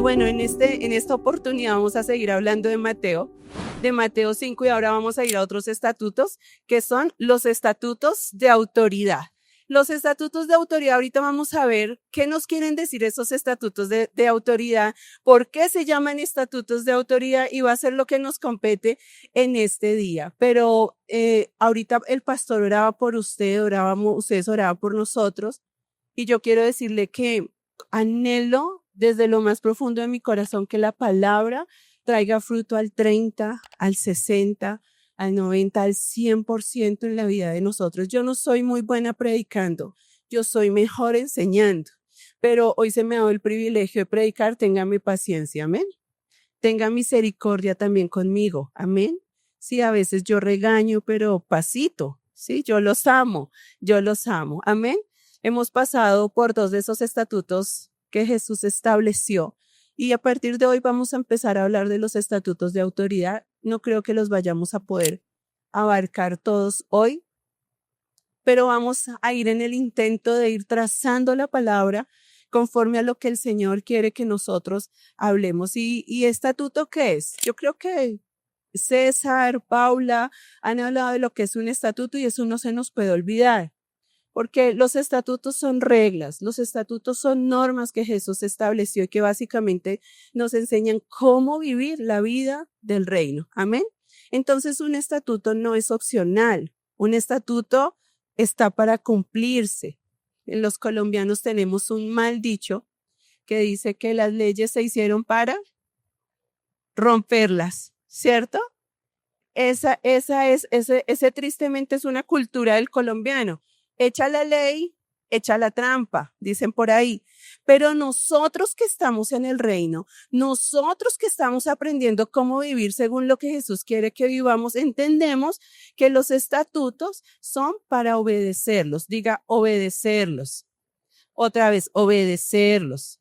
bueno, en esta oportunidad vamos a seguir hablando de Mateo 5, y ahora vamos a ir a otros estatutos, que son los estatutos de autoridad. Los estatutos de autoridad, ahorita vamos a ver qué nos quieren decir esos estatutos de autoridad, por qué se llaman estatutos de autoridad, y va a ser lo que nos compete en este día. Pero ahorita el pastor oraba por usted, ustedes oraban por nosotros, y yo quiero decirle que anhelo desde lo más profundo de mi corazón que la palabra traiga fruto al 30, al 60, al 90, al 100% en la vida de nosotros. Yo no soy muy buena predicando, yo soy mejor enseñando, pero hoy se me ha dado el privilegio de predicar. Téngame paciencia, amén. Tenga misericordia también conmigo, amén. Sí, a veces yo regaño, pero pasito, sí, yo los amo, amén. Hemos pasado por 2 de esos estatutos que Jesús estableció, y a partir de hoy vamos a empezar a hablar de los estatutos de autoridad. No creo que los vayamos a poder abarcar todos hoy, pero vamos a ir en el intento de ir trazando la palabra conforme a lo que el Señor quiere que nosotros hablemos. ¿Y estatuto qué es? Yo creo que César, Paula han hablado de lo que es un estatuto, y eso no se nos puede olvidar. Porque los estatutos son reglas, los estatutos son normas que Jesús estableció y que básicamente nos enseñan cómo vivir la vida del reino. Amén. Entonces, un estatuto no es opcional. Un estatuto está para cumplirse. Los colombianos tenemos un mal dicho que dice que las leyes se hicieron para romperlas, ¿cierto? Ese tristemente es una cultura del colombiano. Echa la ley, echa la trampa, dicen por ahí. Pero nosotros que estamos en el reino, nosotros que estamos aprendiendo cómo vivir según lo que Jesús quiere que vivamos, entendemos que los estatutos son para obedecerlos. Diga, obedecerlos. Otra vez, obedecerlos.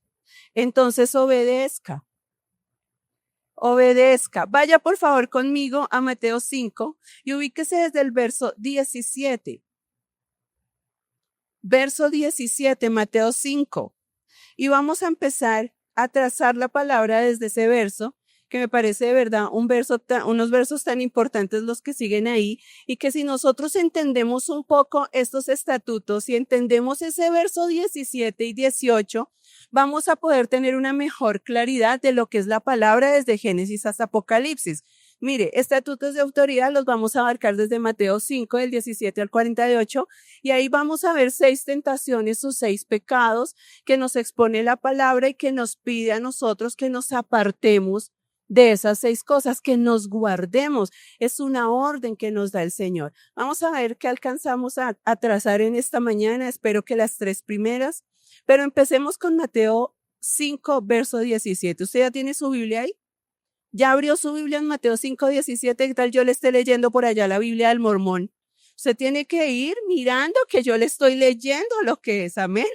Entonces, obedezca. Obedezca. Vaya por favor conmigo a Mateo 5 y ubíquese desde el verso 17. Verso 17, Mateo 5. Y vamos a empezar a trazar la palabra desde ese verso, que me parece de verdad unos versos tan importantes los que siguen ahí, y que si nosotros entendemos un poco estos estatutos y entendemos ese verso 17 y 18, vamos a poder tener una mejor claridad de lo que es la palabra desde Génesis hasta Apocalipsis. Mire, estatutos de autoridad los vamos a abarcar desde Mateo 5, del 17 al 48, y ahí vamos a ver 6 tentaciones o 6 pecados que nos expone la palabra y que nos pide a nosotros que nos apartemos de esas 6 cosas, que nos guardemos. Es una orden que nos da el Señor. Vamos a ver qué alcanzamos a trazar en esta mañana. Espero que las 3 primeras, pero empecemos con Mateo 5, verso 17. ¿Usted ya tiene su Biblia ahí? ¿Ya abrió su Biblia en Mateo 5, 17? ¿Qué tal yo le esté leyendo por allá la Biblia del Mormón? Usted tiene que ir mirando que yo le estoy leyendo lo que es. Amén.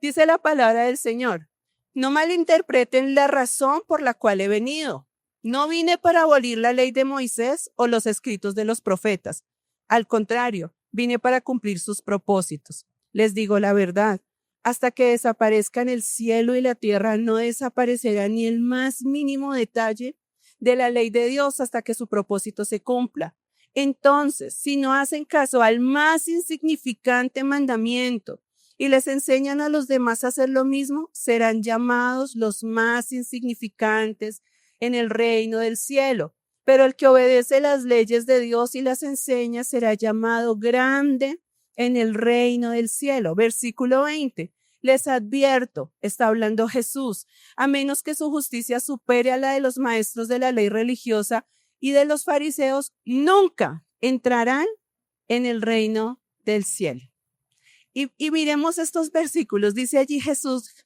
Dice la palabra del Señor: no malinterpreten la razón por la cual he venido. No vine para abolir la ley de Moisés o los escritos de los profetas. Al contrario, vine para cumplir sus propósitos. Les digo la verdad. Hasta que desaparezcan el cielo y la tierra, no desaparecerá ni el más mínimo detalle de la ley de Dios hasta que su propósito se cumpla. Entonces, si no hacen caso al más insignificante mandamiento y les enseñan a los demás a hacer lo mismo, serán llamados los más insignificantes en el reino del cielo. Pero el que obedece las leyes de Dios y las enseña será llamado grande en el reino del cielo. Versículo 20. Les advierto, está hablando Jesús, a menos que su justicia supere a la de los maestros de la ley religiosa y de los fariseos, nunca entrarán en el reino del cielo. Y miremos estos versículos. Dice allí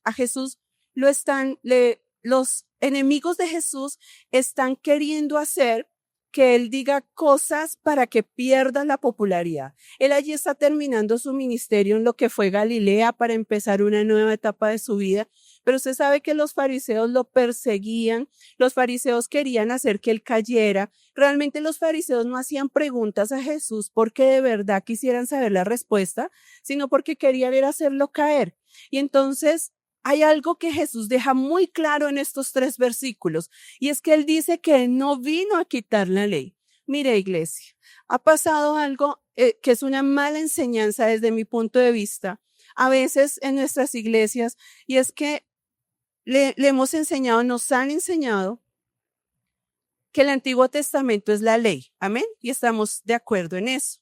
a Jesús los enemigos de Jesús están queriendo hacer que él diga cosas para que pierda la popularidad. Él allí está terminando su ministerio en lo que fue Galilea para empezar una nueva etapa de su vida. Pero usted sabe que los fariseos lo perseguían, los fariseos querían hacer que él cayera. Realmente los fariseos no hacían preguntas a Jesús porque de verdad quisieran saber la respuesta, sino porque querían era hacerlo caer. Y entonces hay algo que Jesús deja muy claro en estos 3 versículos, y es que él dice que él no vino a quitar la ley. Mire, iglesia, ha pasado algo que es una mala enseñanza desde mi punto de vista, a veces en nuestras iglesias, y es que le hemos enseñado, nos han enseñado que el Antiguo Testamento es la ley. Amén. Y estamos de acuerdo en eso.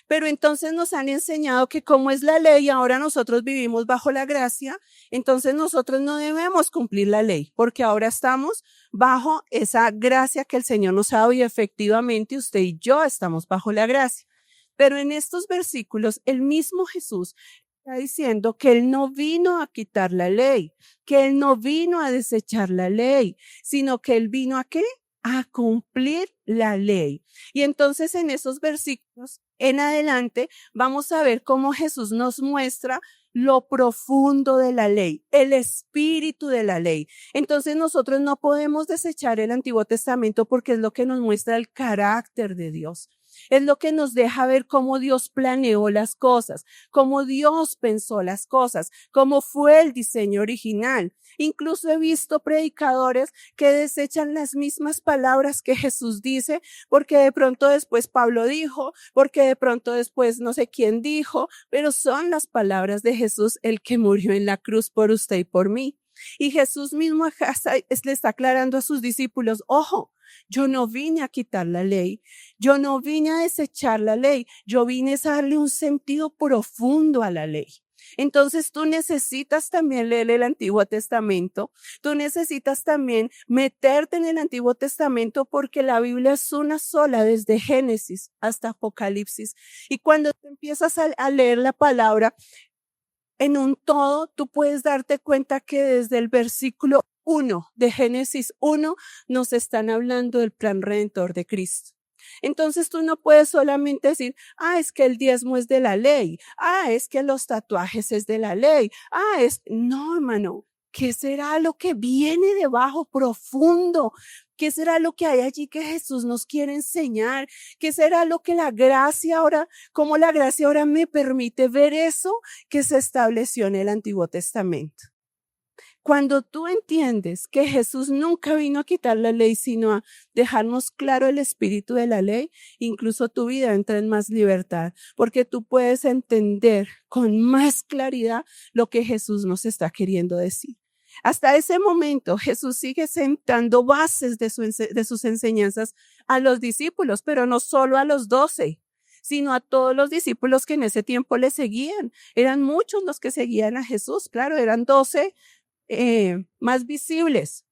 Pero entonces nos han enseñado que como es la ley, ahora nosotros vivimos bajo la gracia, entonces nosotros no debemos cumplir la ley, porque ahora estamos bajo esa gracia que el Señor nos ha dado y efectivamente usted y yo estamos bajo la gracia. Pero en estos versículos, el mismo Jesús está diciendo que Él no vino a quitar la ley, que Él no vino a desechar la ley, sino que Él vino ¿a qué? A cumplir la ley. Y entonces en esos versículos en adelante vamos a ver cómo Jesús nos muestra lo profundo de la ley, el espíritu de la ley. Entonces nosotros no podemos desechar el Antiguo Testamento porque es lo que nos muestra el carácter de Dios. Es lo que nos deja ver cómo Dios planeó las cosas, cómo Dios pensó las cosas, cómo fue el diseño original. Incluso he visto predicadores que desechan las mismas palabras que Jesús dice, porque de pronto después Pablo dijo, porque de pronto después no sé quién dijo, pero son las palabras de Jesús el que murió en la cruz por usted y por mí. Y Jesús mismo le está aclarando a sus discípulos, ojo, yo no vine a quitar la ley, yo no vine a desechar la ley, yo vine a darle un sentido profundo a la ley. Entonces tú necesitas también leer el Antiguo Testamento, tú necesitas también meterte en el Antiguo Testamento porque la Biblia es una sola desde Génesis hasta Apocalipsis. Y cuando tú empiezas a leer la palabra en un todo, tú puedes darte cuenta que desde el versículo 1 de Génesis 1 nos están hablando del plan redentor de Cristo. Entonces tú no puedes solamente decir, es que el diezmo es de la ley, es que los tatuajes es de la ley, no, hermano, ¿qué será lo que viene debajo profundo? ¿Qué será lo que hay allí que Jesús nos quiere enseñar? ¿Qué será lo que la gracia ahora, cómo la gracia ahora me permite ver eso que se estableció en el Antiguo Testamento? Cuando tú entiendes que Jesús nunca vino a quitar la ley, sino a dejarnos claro el espíritu de la ley, incluso tu vida entra en más libertad, porque tú puedes entender con más claridad lo que Jesús nos está queriendo decir. Hasta ese momento, Jesús sigue sentando bases de sus enseñanzas a los discípulos, pero no solo a los 12, sino a todos los discípulos que en ese tiempo le seguían. Eran muchos los que seguían a Jesús, claro, eran 12 más visibles,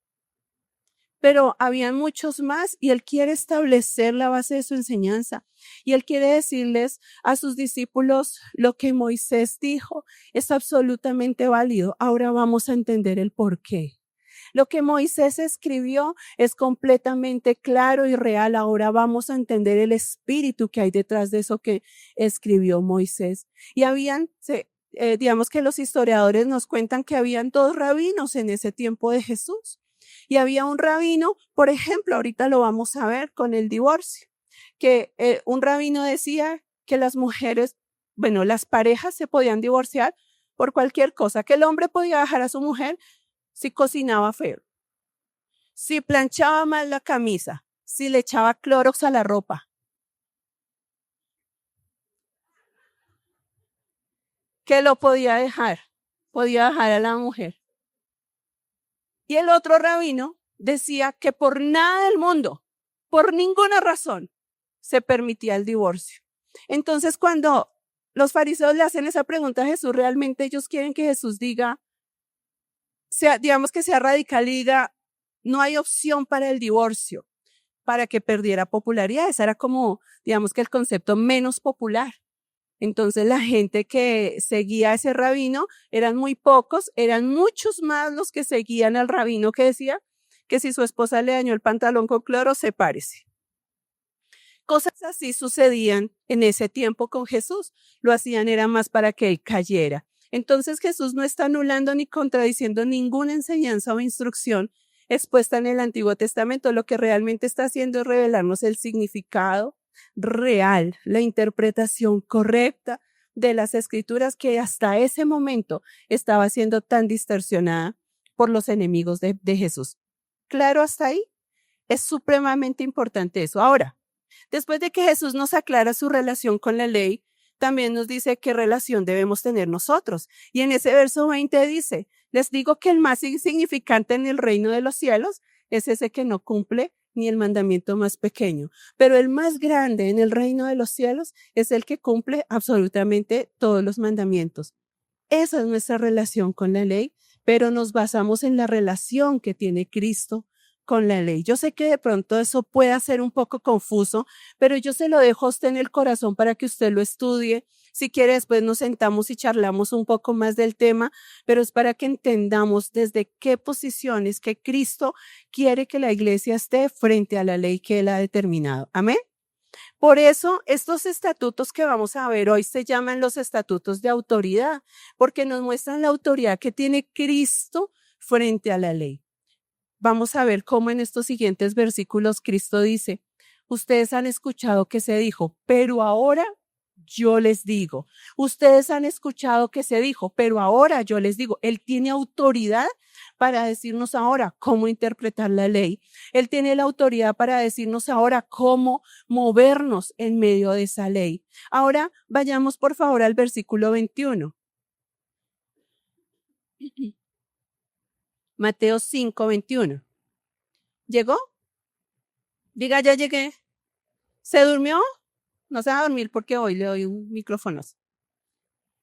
pero habían muchos más y él quiere establecer la base de su enseñanza y él quiere decirles a sus discípulos lo que Moisés dijo es absolutamente válido. Ahora vamos a entender el por qué. Lo que Moisés escribió es completamente claro y real. Ahora vamos a entender el espíritu que hay detrás de eso que escribió Moisés. Y digamos que los historiadores nos cuentan que habían 2 rabinos en ese tiempo de Jesús. Y había un rabino, por ejemplo, ahorita lo vamos a ver con el divorcio, que un rabino decía que las mujeres, las parejas se podían divorciar por cualquier cosa, que el hombre podía dejar a su mujer si cocinaba feo, si planchaba mal la camisa, si le echaba clorox a la ropa. Que lo podía dejar a la mujer. Y el otro rabino decía que por nada del mundo, por ninguna razón, se permitía el divorcio. Entonces, cuando los fariseos le hacen esa pregunta a Jesús, realmente ellos quieren que Jesús diga, digamos que sea radical y diga, no hay opción para el divorcio, para que perdiera popularidad. Ese era como, digamos que el concepto menos popular. Entonces la gente que seguía a ese rabino eran muy pocos, eran muchos más los que seguían al rabino que decía que si su esposa le dañó el pantalón con cloro, sepárese. Cosas así sucedían en ese tiempo con Jesús. Lo hacían era más para que él cayera. Entonces Jesús no está anulando ni contradiciendo ninguna enseñanza o instrucción expuesta en el Antiguo Testamento. Lo que realmente está haciendo es revelarnos el significado real, la interpretación correcta de las escrituras que hasta ese momento estaba siendo tan distorsionada por los enemigos de Jesús. ¿Claro hasta ahí? Es supremamente importante eso. Ahora, después de que Jesús nos aclara su relación con la ley, también nos dice qué relación debemos tener nosotros. Y en ese verso 20 dice, les digo que el más insignificante en el reino de los cielos es ese que no cumple ni el mandamiento más pequeño. Pero el más grande en el reino de los cielos es el que cumple absolutamente todos los mandamientos. Esa es nuestra relación con la ley, pero nos basamos en la relación que tiene Cristo con la ley. Yo sé que de pronto eso pueda ser un poco confuso, pero yo se lo dejo a usted en el corazón para que usted lo estudie. Si quiere, después nos sentamos y charlamos un poco más del tema, pero es para que entendamos desde qué posiciones que Cristo quiere que la iglesia esté frente a la ley que Él ha determinado. Amén. Por eso, estos estatutos que vamos a ver hoy se llaman los estatutos de autoridad, porque nos muestran la autoridad que tiene Cristo frente a la ley. Vamos a ver cómo en estos siguientes versículos Cristo dice, ustedes han escuchado que se dijo, pero ahora yo les digo. Ustedes han escuchado que se dijo, pero ahora yo les digo. Él tiene autoridad para decirnos ahora cómo interpretar la ley. Él tiene la autoridad para decirnos ahora cómo movernos en medio de esa ley. Ahora vayamos por favor al versículo 21. Mateo 5, 21. ¿Llegó? Diga, ya llegué. ¿Se durmió? No se va a dormir porque hoy le doy un micrófono.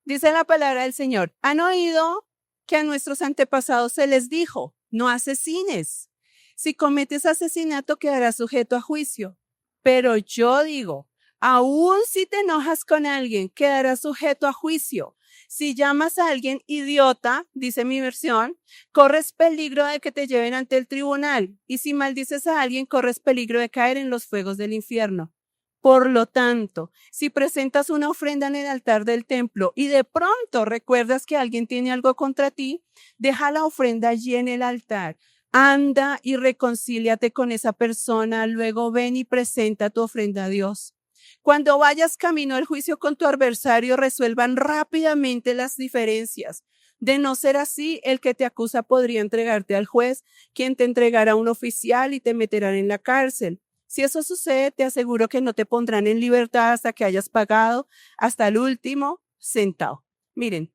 Dice la palabra del Señor. Han oído que a nuestros antepasados se les dijo, no asesines. Si cometes asesinato quedarás sujeto a juicio. Pero yo digo, aun si te enojas con alguien, quedarás sujeto a juicio. Si llamas a alguien idiota, dice mi versión, corres peligro de que te lleven ante el tribunal. Y si maldices a alguien, corres peligro de caer en los fuegos del infierno. Por lo tanto, si presentas una ofrenda en el altar del templo y de pronto recuerdas que alguien tiene algo contra ti, deja la ofrenda allí en el altar. Anda y reconcíliate con esa persona, luego ven y presenta tu ofrenda a Dios. Cuando vayas camino al juicio con tu adversario, resuelvan rápidamente las diferencias. De no ser así, el que te acusa podría entregarte al juez, quien te entregará a un oficial y te meterán en la cárcel. Si eso sucede, te aseguro que no te pondrán en libertad hasta que hayas pagado hasta el último centavo. Miren,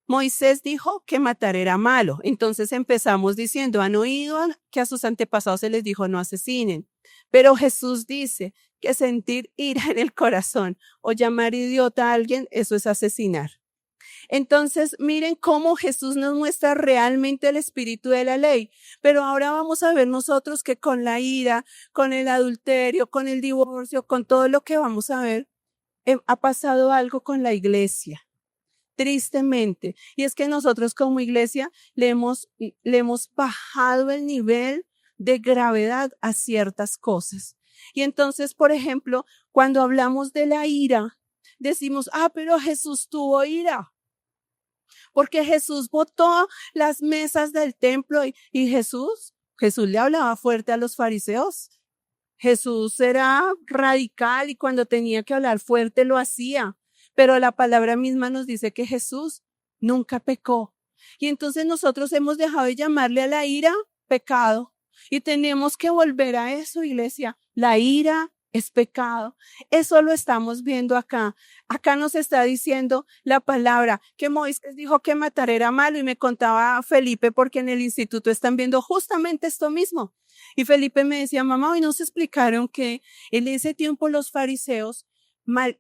Moisés dijo que matar era malo. Entonces empezamos diciendo, han oído que a sus antepasados se les dijo no asesinen. Pero Jesús dice que sentir ira en el corazón o llamar idiota a alguien, eso es asesinar. Entonces, miren cómo Jesús nos muestra realmente el espíritu de la ley. Pero ahora vamos a ver nosotros que con la ira, con el adulterio, con el divorcio, con todo lo que vamos a ver, ha pasado algo con la iglesia. Tristemente. Y es que nosotros como iglesia le hemos bajado el nivel de gravedad a ciertas cosas. Y entonces, por ejemplo, cuando hablamos de la ira, decimos, pero Jesús tuvo ira. Porque Jesús botó las mesas del templo y Jesús le hablaba fuerte a los fariseos. Jesús era radical y cuando tenía que hablar fuerte lo hacía. Pero la palabra misma nos dice que Jesús nunca pecó. Y entonces nosotros hemos dejado de llamarle a la ira pecado. Y tenemos que volver a eso, iglesia. La ira es pecado. Eso lo estamos viendo acá. Acá nos está diciendo la palabra que Moisés dijo que matar era malo y me contaba Felipe porque en el instituto están viendo justamente esto mismo. Y Felipe me decía, mamá, hoy nos explicaron que en ese tiempo los fariseos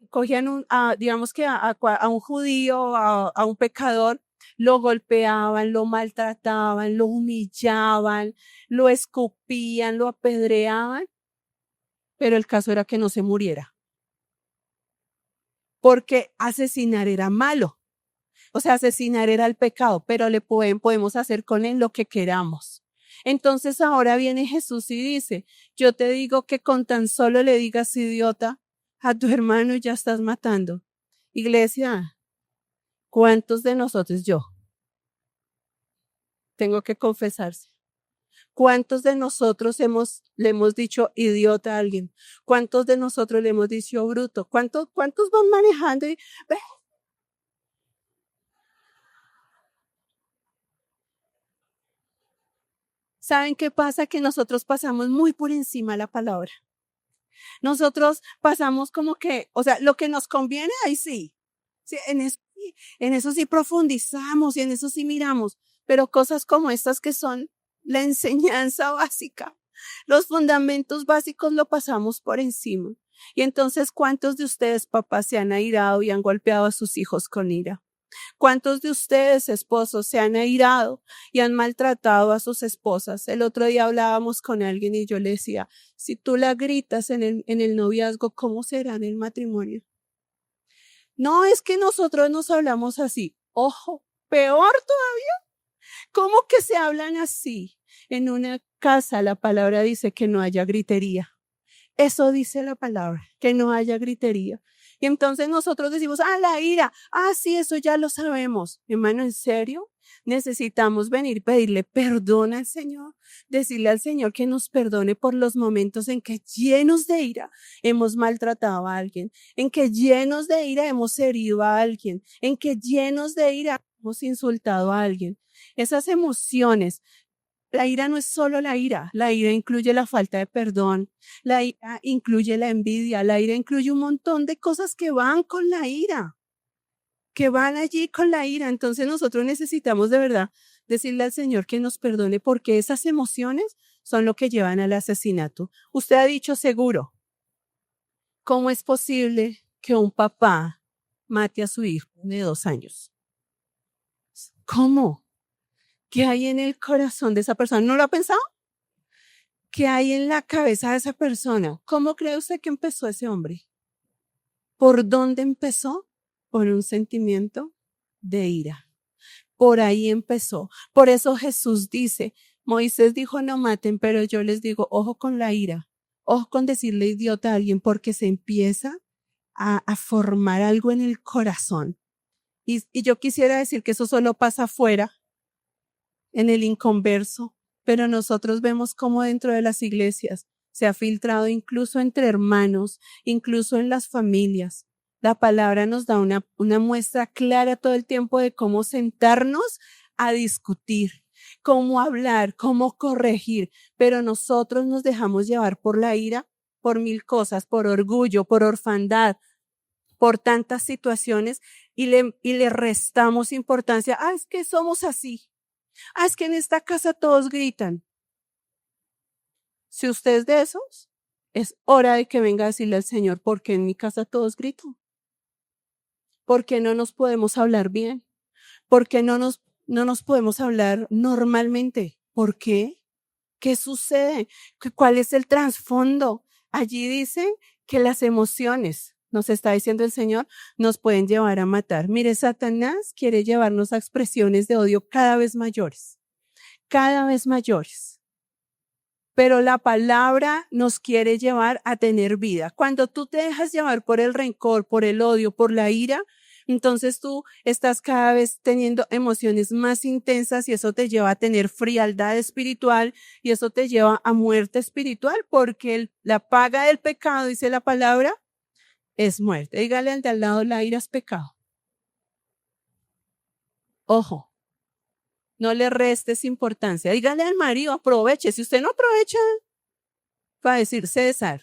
cogían digamos que a un judío, a un pecador, lo golpeaban, lo maltrataban, lo humillaban, lo escupían, lo apedreaban, pero el caso era que no se muriera. Porque asesinar era malo. O sea, asesinar era el pecado, pero podemos hacer con él lo que queramos. Entonces ahora viene Jesús y dice, yo te digo que con tan solo le digas idiota a tu hermano ya estás matando. Iglesia, ¿cuántos de nosotros, yo tengo que confesarse? ¿Cuántos de nosotros le hemos dicho idiota a alguien? ¿Cuántos de nosotros le hemos dicho bruto? ¿Cuántos van manejando y ¿Saben qué pasa? Que nosotros pasamos muy por encima la palabra. Nosotros pasamos como que, o sea, lo que nos conviene, ahí sí. Sí, en eso sí profundizamos y en eso sí miramos, pero cosas como estas que son la enseñanza básica, los fundamentos básicos lo pasamos por encima. Y entonces, ¿cuántos de ustedes, papás, se han airado y han golpeado a sus hijos con ira? ¿Cuántos de ustedes, esposos, se han airado y han maltratado a sus esposas? El otro día hablábamos con alguien y yo le decía, si tú la gritas en el noviazgo, ¿cómo será en el matrimonio? No, es que nosotros nos hablamos así. Ojo, peor todavía. ¿Cómo que se hablan así? En una casa la palabra dice que no haya gritería. Eso dice la palabra, que no haya gritería. Y entonces nosotros decimos, la ira. Sí, eso ya lo sabemos. Hermano, ¿en serio? Necesitamos venir y pedirle perdón al Señor, decirle al Señor que nos perdone por los momentos en que llenos de ira hemos maltratado a alguien, en que llenos de ira hemos herido a alguien, en que llenos de ira hemos insultado a alguien. Esas emociones. La ira no es solo la ira incluye la falta de perdón, la ira incluye la envidia, la ira incluye un montón de cosas que van con la ira, que van allí con la ira. Entonces nosotros necesitamos de verdad decirle al Señor que nos perdone porque esas emociones son lo que llevan al asesinato. Usted ha dicho seguro, ¿cómo es posible que un papá mate a su hijo de 2 años? ¿Cómo? ¿Qué hay en el corazón de esa persona? ¿No lo ha pensado? ¿Qué hay en la cabeza de esa persona? ¿Cómo cree usted que empezó ese hombre? ¿Por dónde empezó? Por un sentimiento de ira. Por ahí empezó. Por eso Jesús dice, Moisés dijo no maten, pero yo les digo, ojo con la ira, ojo con decirle idiota a alguien, porque se empieza a formar algo en el corazón. Y yo quisiera decir que eso solo pasa afuera, en el inconverso, pero nosotros vemos cómo dentro de las iglesias se ha filtrado incluso entre hermanos, incluso en las familias. La palabra nos da una muestra clara todo el tiempo de cómo sentarnos a discutir, cómo hablar, cómo corregir, pero nosotros nos dejamos llevar por la ira, por 1000 cosas, por orgullo, por orfandad, por tantas situaciones y le restamos importancia. Es que somos así. Es que en esta casa todos gritan. Si usted es de esos, es hora de que venga a decirle al Señor, ¿por qué en mi casa todos gritan? ¿Por qué no nos podemos hablar bien? ¿Por qué no nos podemos hablar normalmente? ¿Por qué? ¿Qué sucede? ¿Cuál es el trasfondo? Allí dicen que las emociones, nos está diciendo el Señor, nos pueden llevar a matar. Mire, Satanás quiere llevarnos a expresiones de odio cada vez mayores. Pero la palabra nos quiere llevar a tener vida. Cuando tú te dejas llevar por el rencor, por el odio, por la ira, entonces tú estás cada vez teniendo emociones más intensas y eso te lleva a tener frialdad espiritual y eso te lleva a muerte espiritual porque la paga del pecado, dice la palabra, es muerte. Dígale al de al lado, la ira es pecado. Ojo. No le restes importancia. Dígale al marido, aproveche. Si usted no aprovecha, va a decir, César,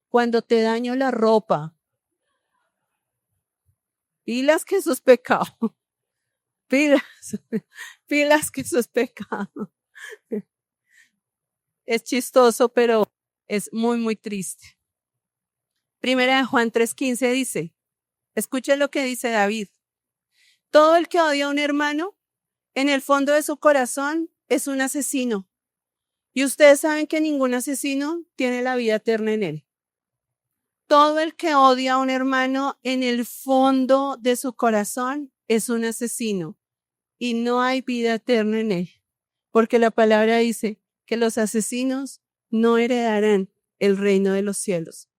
cuando te daño la ropa, pilas que eso es pecado. Pilas que eso es pecado. Es chistoso, pero es muy, muy triste. Primera de Juan 3:15 dice, escuchen lo que dice David. Todo el que odia a un hermano, en el fondo de su corazón, es un asesino. Y ustedes saben que ningún asesino tiene la vida eterna en él. Todo el que odia a un hermano, en el fondo de su corazón, es un asesino. Y no hay vida eterna en él. Porque la palabra dice que los asesinos no heredarán el reino de los cielos.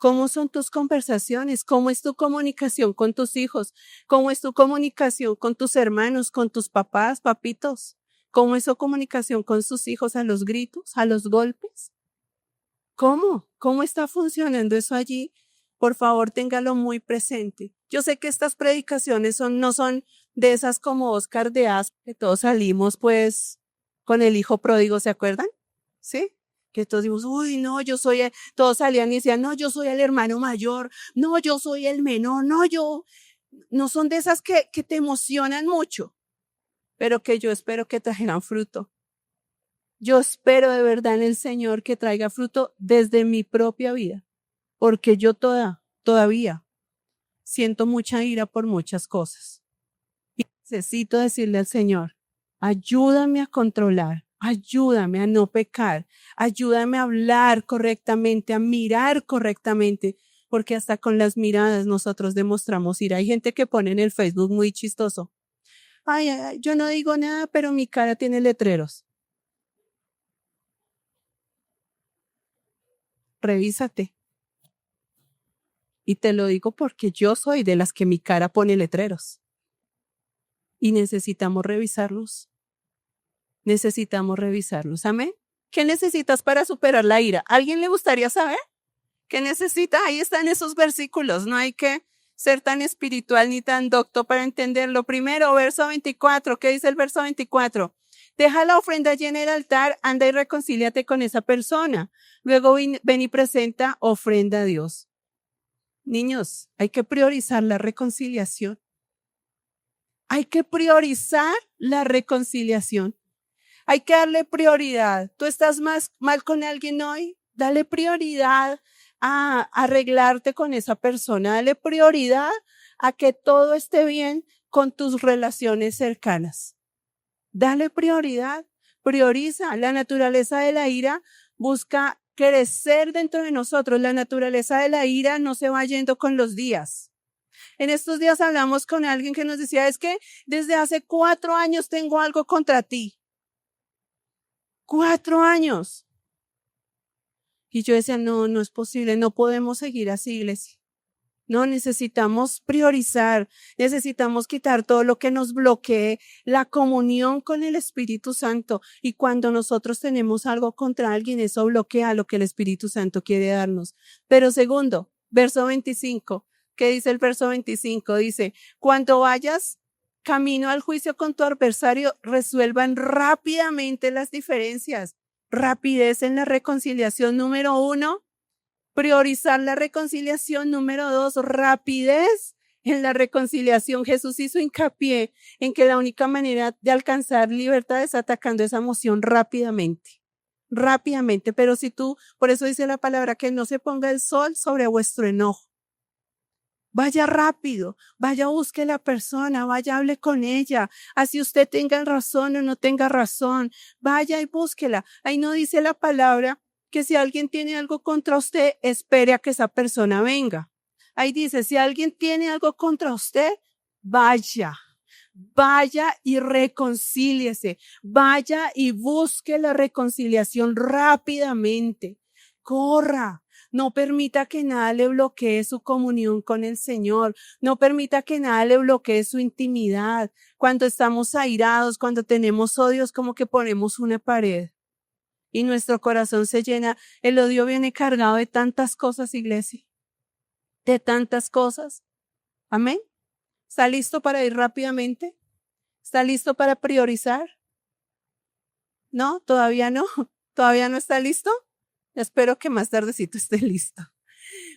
¿Cómo son tus conversaciones? ¿Cómo es tu comunicación con tus hijos? ¿Cómo es tu comunicación con tus hermanos, con tus papás, papitos? ¿Cómo es su comunicación con sus hijos a los gritos, a los golpes? ¿Cómo? ¿Cómo está funcionando eso allí? Por favor, téngalo muy presente. Yo sé que estas predicaciones no son de esas como Oscar de Asp, que todos salimos pues con el hijo pródigo, ¿se acuerdan? ¿Sí? Que todos dimos, uy, no, todos salían y decían, no, yo soy el hermano mayor, no, yo soy el menor, no son de esas que te emocionan mucho, pero que yo espero que traigan fruto. Yo espero de verdad en el Señor que traiga fruto desde mi propia vida, porque yo todavía siento mucha ira por muchas cosas. Y necesito decirle al Señor, ayúdame a controlar, ayúdame a no pecar, ayúdame a hablar correctamente, a mirar correctamente, porque hasta con las miradas nosotros demostramos ira. Hay gente que pone en el Facebook muy chistoso. Ay, yo no digo nada, pero mi cara tiene letreros. Revísate. Y te lo digo porque yo soy de las que mi cara pone letreros. Y necesitamos revisarlos. Necesitamos revisarlos. Amén. ¿Qué necesitas para superar la ira? ¿Alguien le gustaría saber? ¿Qué necesita? Ahí están esos versículos. No hay que ser tan espiritual ni tan docto para entenderlo. Primero, verso 24. ¿Qué dice el verso 24? Deja la ofrenda allí en el altar, anda y reconcíliate con esa persona. Luego ven y presenta ofrenda a Dios. Niños, hay que priorizar la reconciliación. Hay que priorizar la reconciliación. Hay que darle prioridad. ¿Tú estás más mal con alguien hoy? Dale prioridad a arreglarte con esa persona. Dale prioridad a que todo esté bien con tus relaciones cercanas. Dale prioridad. Prioriza. La naturaleza de la ira busca crecer dentro de nosotros. La naturaleza de la ira no se va yendo con los días. En estos días hablamos con alguien que nos decía, es que desde hace 4 años tengo algo contra ti. 4 años. Y yo decía, no es posible, no podemos seguir así, iglesia. No, necesitamos priorizar, necesitamos quitar todo lo que nos bloquee la comunión con el Espíritu Santo. Y cuando nosotros tenemos algo contra alguien, eso bloquea lo que el Espíritu Santo quiere darnos. Pero segundo, verso 25, ¿qué dice el verso 25? Dice, cuando vayas camino al juicio con tu adversario, resuelvan rápidamente las diferencias. Rapidez en la reconciliación, número 1. Priorizar la reconciliación, número 2, rapidez en la reconciliación. Jesús hizo hincapié en que la única manera de alcanzar libertad es atacando esa emoción rápidamente. Pero por eso dice la palabra, que no se ponga el sol sobre vuestro enojo. Vaya rápido, vaya busque a la persona, vaya hable con ella, así usted tenga razón o no tenga razón, vaya y búsquela. Ahí no dice la palabra que si alguien tiene algo contra usted, espere a que esa persona venga. Ahí dice, si alguien tiene algo contra usted, vaya y reconcíliese, vaya y busque la reconciliación rápidamente, corra. No permita que nada le bloquee su comunión con el Señor. No permita que nada le bloquee su intimidad. Cuando estamos airados, cuando tenemos odios, como que ponemos una pared. Y nuestro corazón se llena. El odio viene cargado de tantas cosas, iglesia. De tantas cosas. Amén. ¿Está listo para ir rápidamente? ¿Está listo para priorizar? No, todavía no. ¿Todavía no está listo? Espero que más tardecito esté listo.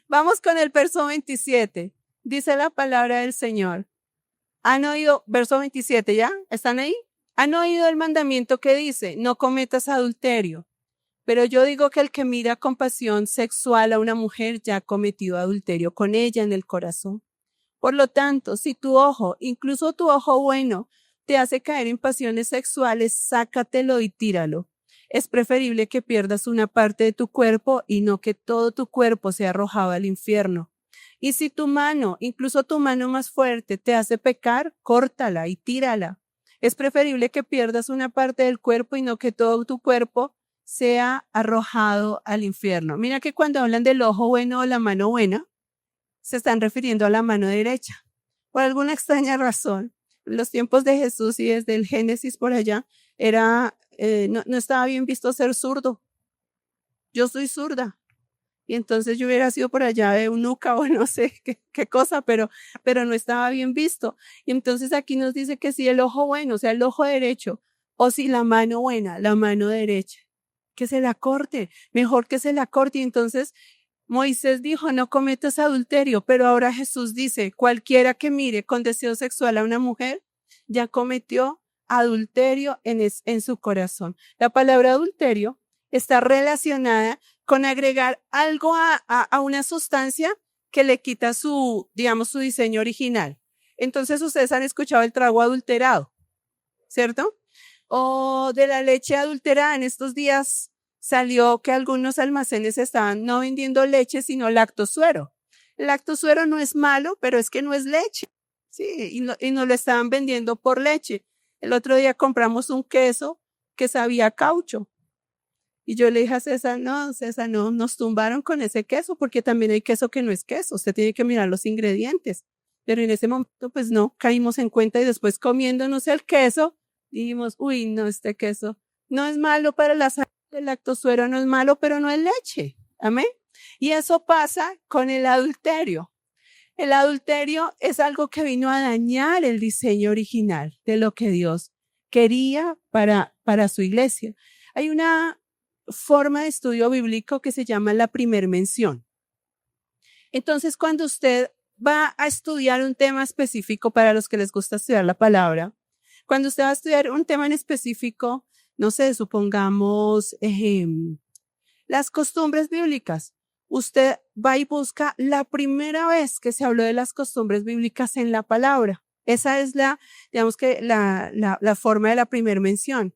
Vamos con el verso 27. Dice la palabra del Señor. ¿Han oído? Verso 27, ¿ya? ¿Están ahí? ¿Han oído el mandamiento que dice, no cometas adulterio? Pero yo digo que el que mira con pasión sexual a una mujer ya ha cometido adulterio con ella en el corazón. Por lo tanto, si tu ojo, incluso tu ojo bueno, te hace caer en pasiones sexuales, sácatelo y tíralo. Es preferible que pierdas una parte de tu cuerpo y no que todo tu cuerpo sea arrojado al infierno. Y si tu mano, incluso tu mano más fuerte, te hace pecar, córtala y tírala. Es preferible que pierdas una parte del cuerpo y no que todo tu cuerpo sea arrojado al infierno. Mira que cuando hablan del ojo bueno o la mano buena, se están refiriendo a la mano derecha. Por alguna extraña razón, en los tiempos de Jesús y desde el Génesis por allá, no estaba bien visto ser zurdo. Yo soy zurda. Y entonces yo hubiera sido por allá de eunuca o no sé qué cosa, pero no estaba bien visto. Y entonces aquí nos dice que si el ojo bueno, o sea, el ojo derecho, O si la mano buena, la mano derecha, que se la corte, mejor que se la corte. Y entonces Moisés dijo, no cometas adulterio, pero ahora Jesús dice, cualquiera que mire con deseo sexual a una mujer, ya cometió adulterio en su corazón. La palabra adulterio está relacionada con agregar algo a una sustancia que le quita su, digamos, su diseño original. Entonces ustedes han escuchado el trago adulterado, ¿cierto? O de la leche adulterada. En estos días salió que algunos almacenes estaban no vendiendo leche, sino lactosuero. El lactosuero no es malo, pero es que no es leche. Sí, y no lo estaban vendiendo por leche. El otro día compramos un queso que sabía a caucho. Y yo le dije a César, no, nos tumbaron con ese queso, porque también hay queso que no es queso. Usted tiene que mirar los ingredientes. Pero en ese momento, pues no, caímos en cuenta y después comiéndonos el queso, dijimos, uy, no, este queso no es malo para la salud, el lactosuero no es malo, pero no es leche. Amén. Y eso pasa con el adulterio. El adulterio es algo que vino a dañar el diseño original de lo que Dios quería para su iglesia. Hay una forma de estudio bíblico que se llama la primer mención. Entonces, cuando usted va a estudiar un tema específico, para los que les gusta estudiar la palabra, cuando usted va a estudiar un tema en específico, no sé, supongamos las costumbres bíblicas, usted va y busca la primera vez que se habló de las costumbres bíblicas en la palabra. Esa es digamos que la forma de la primer mención.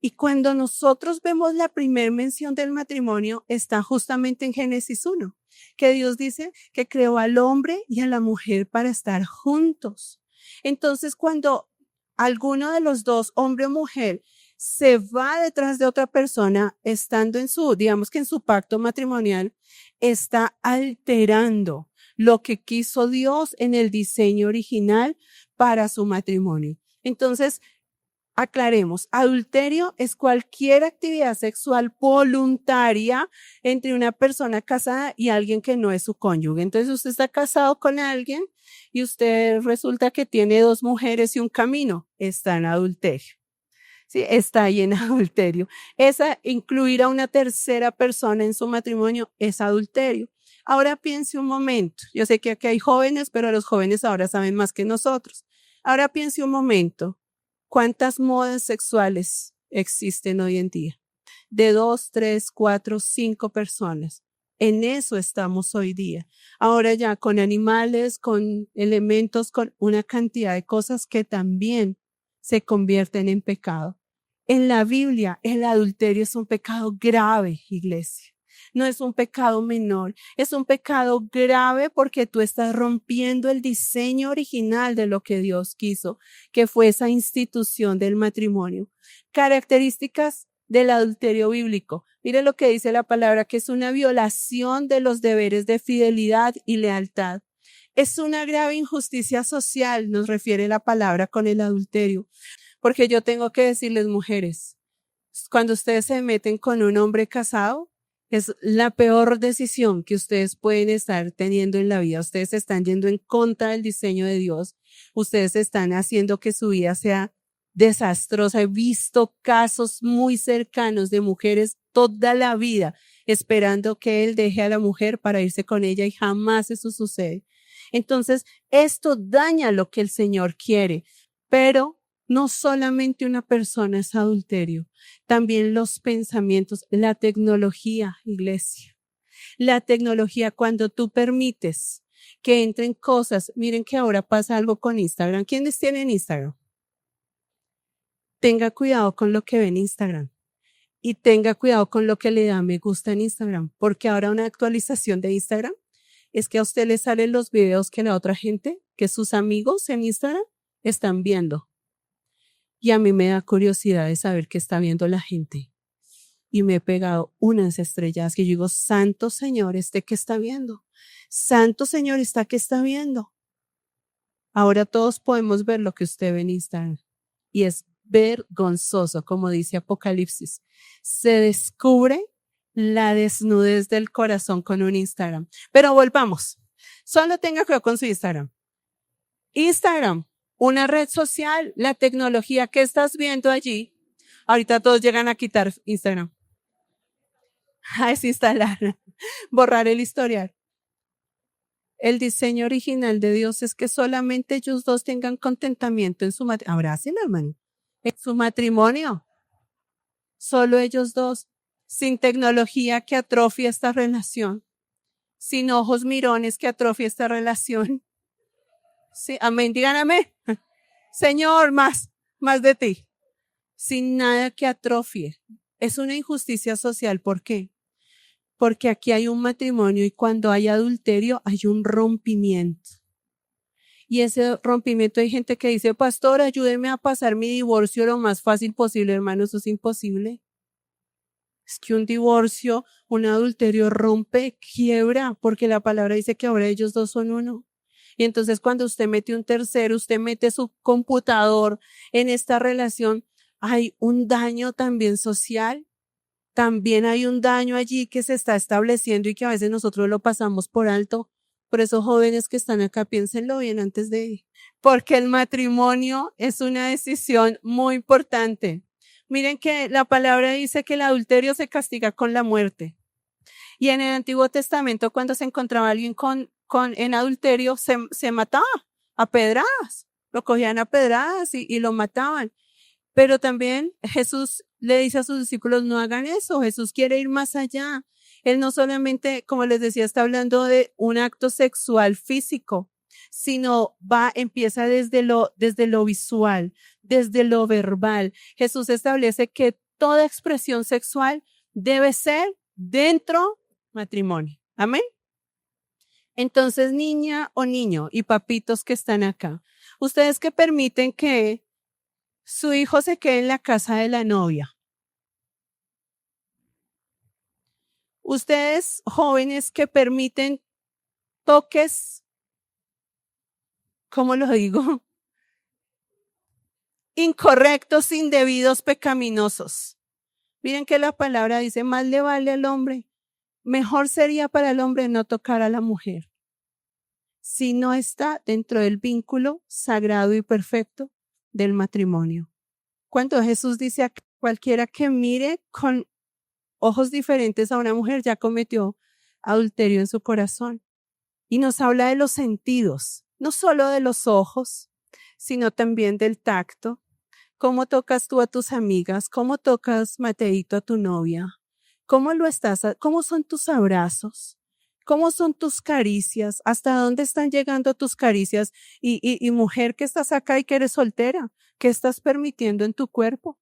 Y cuando nosotros vemos la primer mención del matrimonio, está justamente en Génesis 1, que Dios dice que creó al hombre y a la mujer para estar juntos. Entonces, cuando alguno de los dos, hombre o mujer, se va detrás de otra persona, estando digamos que en su pacto matrimonial, está alterando lo que quiso Dios en el diseño original para su matrimonio. Entonces, aclaremos, adulterio es cualquier actividad sexual voluntaria entre una persona casada y alguien que no es su cónyuge. Entonces usted está casado con alguien y usted resulta que tiene 2 mujeres y un camino. Está en adulterio. Sí, está ahí en adulterio. Incluir a una tercera persona en su matrimonio es adulterio. Ahora piense un momento. Yo sé que aquí hay jóvenes, pero los jóvenes ahora saben más que nosotros. Ahora piense un momento. ¿Cuántas modas sexuales existen hoy en día? De 2, 3, 4, 5 personas. En eso estamos hoy día. Ahora ya con animales, con elementos, con una cantidad de cosas que también se convierten en pecado. En la Biblia, el adulterio es un pecado grave, iglesia. No es un pecado menor, es un pecado grave porque tú estás rompiendo el diseño original de lo que Dios quiso, que fue esa institución del matrimonio. Características del adulterio bíblico. Mire lo que dice la palabra, que es una violación de los deberes de fidelidad y lealtad. Es una grave injusticia social, nos refiere la palabra con el adulterio. Porque yo tengo que decirles, mujeres, cuando ustedes se meten con un hombre casado, es la peor decisión que ustedes pueden estar teniendo en la vida. Ustedes están yendo en contra del diseño de Dios. Ustedes están haciendo que su vida sea desastrosa. He visto casos muy cercanos de mujeres toda la vida esperando que él deje a la mujer para irse con ella y jamás eso sucede. Entonces, esto daña lo que el Señor quiere, pero no solamente una persona es adulterio, también los pensamientos, la tecnología, iglesia. La tecnología, cuando tú permites que entren cosas, miren que ahora pasa algo con Instagram. ¿Quiénes tienen Instagram? Tenga cuidado con lo que ve en Instagram y tenga cuidado con lo que le da me gusta en Instagram, porque ahora una actualización de Instagram es que a usted le salen los videos que la otra gente, que sus amigos en Instagram están viendo. Y a mí me da curiosidad de saber qué está viendo la gente. Y me he pegado unas estrellas que yo digo, Santo Señor, ¿este qué está viendo? Santo Señor, ¿está qué está viendo? Ahora todos podemos ver lo que usted ve en Instagram. Y es vergonzoso, como dice Apocalipsis. Se descubre la desnudez del corazón con un Instagram. Pero volvamos. Solo tenga cuidado con su Instagram. Instagram. Una red social, la tecnología que estás viendo allí, Ahorita todos llegan a quitar Instagram. A desinstalar, borrar el historial. El diseño original de Dios es que solamente ellos dos tengan contentamiento en su matrimonio. Abracen, hermano. En su matrimonio. Solo ellos dos. Sin tecnología que atrofie esta relación. Sin ojos mirones que atrofie esta relación. Sí, amén. Digan amén. Señor, más de ti. Sin nada que atrofie. Es una injusticia social. ¿Por qué? Porque aquí hay un matrimonio y cuando hay adulterio hay un rompimiento. Y ese rompimiento hay gente que dice, pastor, ayúdeme a pasar mi divorcio lo más fácil posible, hermano, eso es imposible. Es que un divorcio, un adulterio rompe, quiebra, porque la palabra dice que ahora ellos dos son uno. Y entonces cuando usted mete un tercero, usted mete su computador en esta relación, hay un daño también social. También hay un daño allí que se está estableciendo y que a veces nosotros lo pasamos por alto. Por eso jóvenes que están acá, piénsenlo bien antes de ir. Porque el matrimonio es una decisión muy importante. Miren que la palabra dice que el adulterio se castiga con la muerte. Y en el Antiguo Testamento, cuando se encontraba alguien en adulterio, se mataba a pedradas. Lo cogían a pedradas y lo mataban. Pero también Jesús le dice a sus discípulos, no hagan eso. Jesús quiere ir más allá. Él no solamente, como les decía, está hablando de un acto sexual físico, sino empieza desde lo visual, desde lo verbal. Jesús establece que toda expresión sexual debe ser dentro matrimonio. Amén. Entonces, niña o niño y papitos que están acá, ustedes que permiten que su hijo se quede en la casa de la novia. Ustedes jóvenes que permiten toques, ¿cómo lo digo? Incorrectos, indebidos, pecaminosos. Miren que la palabra dice, más le vale al hombre. Mejor sería para el hombre no tocar a la mujer. Si no está dentro del vínculo sagrado y perfecto del matrimonio. Cuando Jesús dice a cualquiera que mire con ojos diferentes a una mujer ya cometió adulterio en su corazón. Y nos habla de los sentidos, no solo de los ojos, sino también del tacto. ¿Cómo tocas tú a tus amigas? ¿Cómo tocas, Mateito, a tu novia? ¿Cómo son tus abrazos? ¿Cómo son tus caricias? ¿Hasta dónde están llegando tus caricias? Y mujer que estás acá y que eres soltera, ¿qué estás permitiendo en tu cuerpo?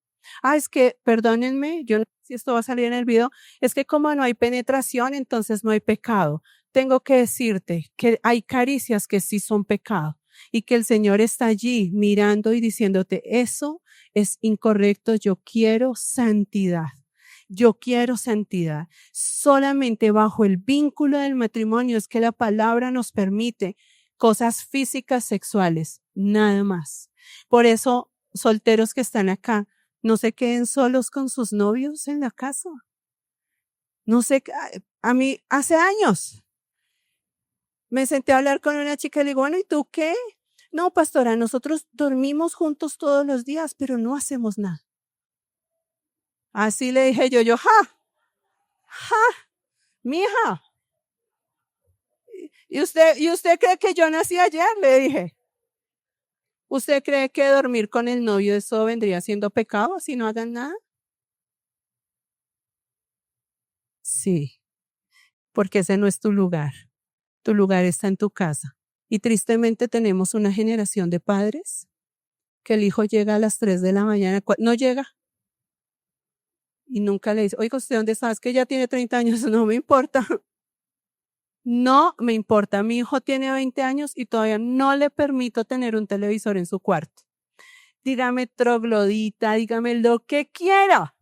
Es que, perdónenme, yo no sé si esto va a salir en el video, es que como no hay penetración, entonces no hay pecado. Tengo que decirte que hay caricias que sí son pecado y que el Señor está allí mirando y diciéndote, eso es incorrecto, yo quiero santidad. Yo quiero santidad. Solamente bajo el vínculo del matrimonio es que la palabra nos permite cosas físicas sexuales, nada más. Por eso, solteros que están acá, no se queden solos con sus novios en la casa. No sé, a mí hace años me senté a hablar con una chica y le digo, bueno, ¿y tú qué? No, pastora, nosotros dormimos juntos todos los días, pero no hacemos nada. Así le dije yo, mija. ¿Y usted cree que yo nací ayer? Le dije. ¿Usted cree que dormir con el novio eso vendría siendo pecado si no hagan nada? Sí, porque ese no es tu lugar. Tu lugar está en tu casa. Y tristemente tenemos una generación de padres que el hijo llega a las 3 de la mañana, no llega. Y nunca le dice, oiga, ¿usted dónde está? Es que ya tiene 30 años, no me importa. No me importa. Mi hijo tiene 20 años y todavía no le permito tener un televisor en su cuarto. Dígame troglodita, dígame lo que quiera.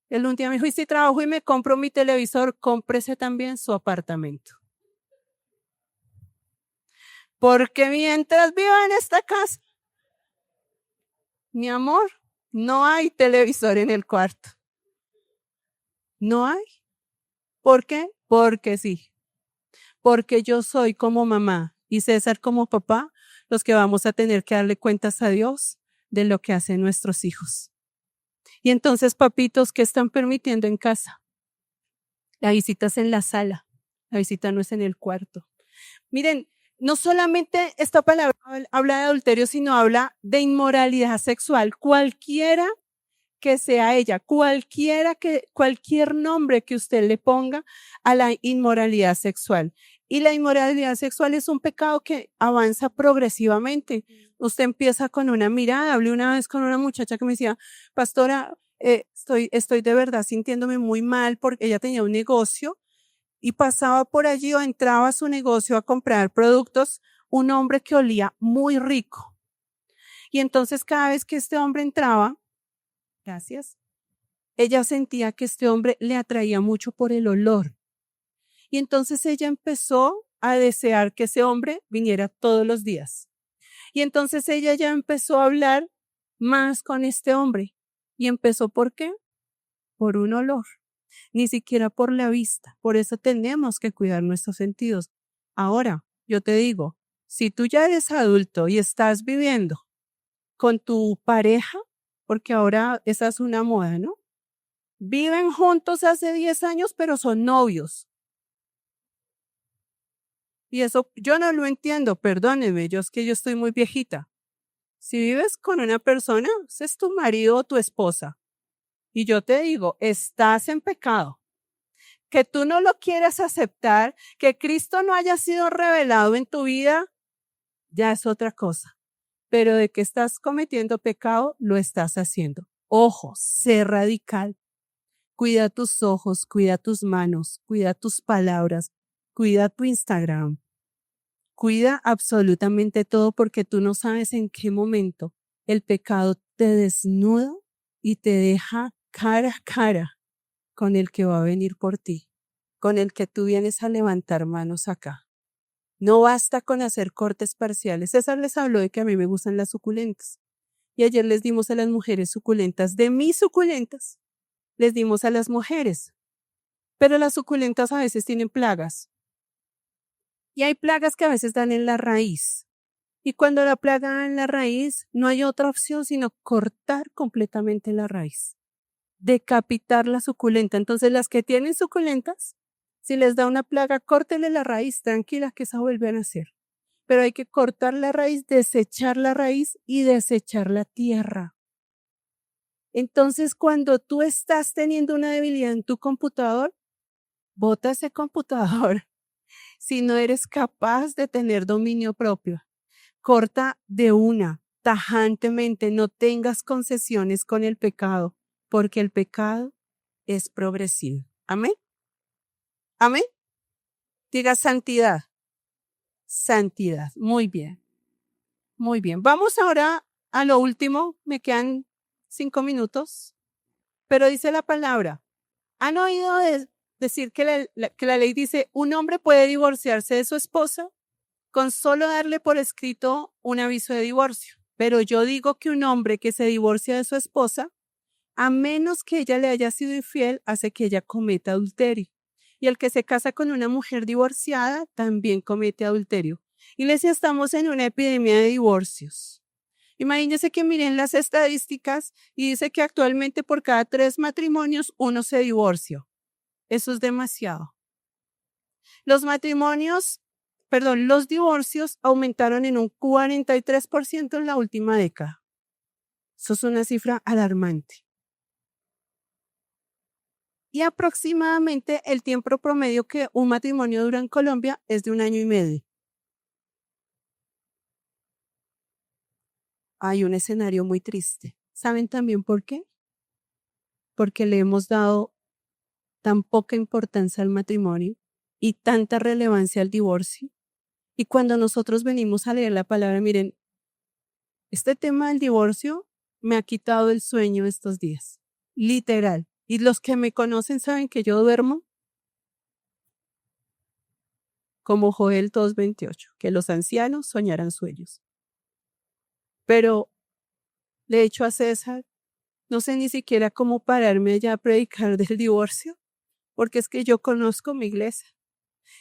Un día me dijo, y si trabajo y me compro mi televisor, cómprese también su apartamento. Porque mientras viva en esta casa, mi amor, no hay televisor en el cuarto. No hay. ¿Por qué? Porque sí. Porque yo soy como mamá y César como papá, los que vamos a tener que darle cuentas a Dios de lo que hacen nuestros hijos. Y entonces, papitos, ¿qué están permitiendo en casa? La visita es en la sala, la visita no es en el cuarto. Miren, no solamente esta palabra habla de adulterio, sino habla de inmoralidad sexual, cualquiera que sea ella, cualquier nombre que usted le ponga a la inmoralidad sexual. Y la inmoralidad sexual es un pecado que avanza progresivamente. Usted empieza con una mirada. Hablé una vez con una muchacha que me decía, pastora, estoy de verdad sintiéndome muy mal porque ella tenía un negocio y pasaba por allí o entraba a su negocio a comprar productos, un hombre que olía muy rico. Y entonces cada vez que este hombre entraba, gracias, ella sentía que este hombre le atraía mucho por el olor. Y entonces ella empezó a desear que ese hombre viniera todos los días. Y entonces ella ya empezó a hablar más con este hombre. ¿Y empezó por qué? Por un olor, ni siquiera por la vista. Por eso tenemos que cuidar nuestros sentidos. Ahora, yo te digo, si tú ya eres adulto y estás viviendo con tu pareja, porque ahora esa es una moda, ¿no? Viven juntos hace 10 años, pero son novios. Y eso yo no lo entiendo, perdóneme, yo estoy muy viejita. Si vives con una persona, ese es tu marido o tu esposa. Y yo te digo, estás en pecado. Que tú no lo quieras aceptar, que Cristo no haya sido revelado en tu vida, ya es otra cosa. Pero de que estás cometiendo pecado, lo estás haciendo. Ojo, sé radical. Cuida tus ojos, cuida tus manos, cuida tus palabras, cuida tu Instagram. Cuida absolutamente todo porque tú no sabes en qué momento el pecado te desnuda y te deja cara a cara con el que va a venir por ti, con el que tú vienes a levantar manos acá. No basta con hacer cortes parciales. César les habló de que a mí me gustan las suculentas. Y ayer les dimos a las mujeres suculentas. De mis suculentas, les dimos a las mujeres. Pero las suculentas a veces tienen plagas. Y hay plagas que a veces dan en la raíz. Y cuando la plaga da en la raíz, no hay otra opción sino cortar completamente la raíz. Decapitar la suculenta. Entonces las que tienen suculentas, si les da una plaga, córtele la raíz, tranquila que esa vuelve a nacer. Pero hay que cortar la raíz, desechar la raíz y desechar la tierra. Entonces cuando tú estás teniendo una debilidad en tu computador, bota ese computador. Si no eres capaz de tener dominio propio, corta de una, tajantemente, no tengas concesiones con el pecado, porque el pecado es progresivo. Amén. Amén. Diga santidad. Santidad. Muy bien. Muy bien. Vamos ahora a lo último. Me quedan 5 minutos. Pero dice la palabra. ¿Han oído decir que la ley dice un hombre puede divorciarse de su esposa con solo darle por escrito un aviso de divorcio? Pero yo digo que un hombre que se divorcia de su esposa, a menos que ella le haya sido infiel, hace que ella cometa adulterio. Y el que se casa con una mujer divorciada también comete adulterio. Iglesia, estamos en una epidemia de divorcios. Imagínense que miren las estadísticas y dice que actualmente por cada 3 matrimonios, 1 se divorcia. Eso es demasiado. Los divorcios aumentaron en un 43% en la última década. Eso es una cifra alarmante. Y aproximadamente el tiempo promedio que un matrimonio dura en Colombia es de 1 año y medio. Hay un escenario muy triste. ¿Saben también por qué? Porque le hemos dado tan poca importancia al matrimonio y tanta relevancia al divorcio. Y cuando nosotros venimos a leer la palabra, miren, este tema del divorcio me ha quitado el sueño estos días, literal. Y los que me conocen saben que yo duermo como Joel 2:28, que los ancianos soñarán sueños. Pero le he dicho a César, no sé ni siquiera cómo pararme allá a predicar del divorcio, porque es que yo conozco mi iglesia.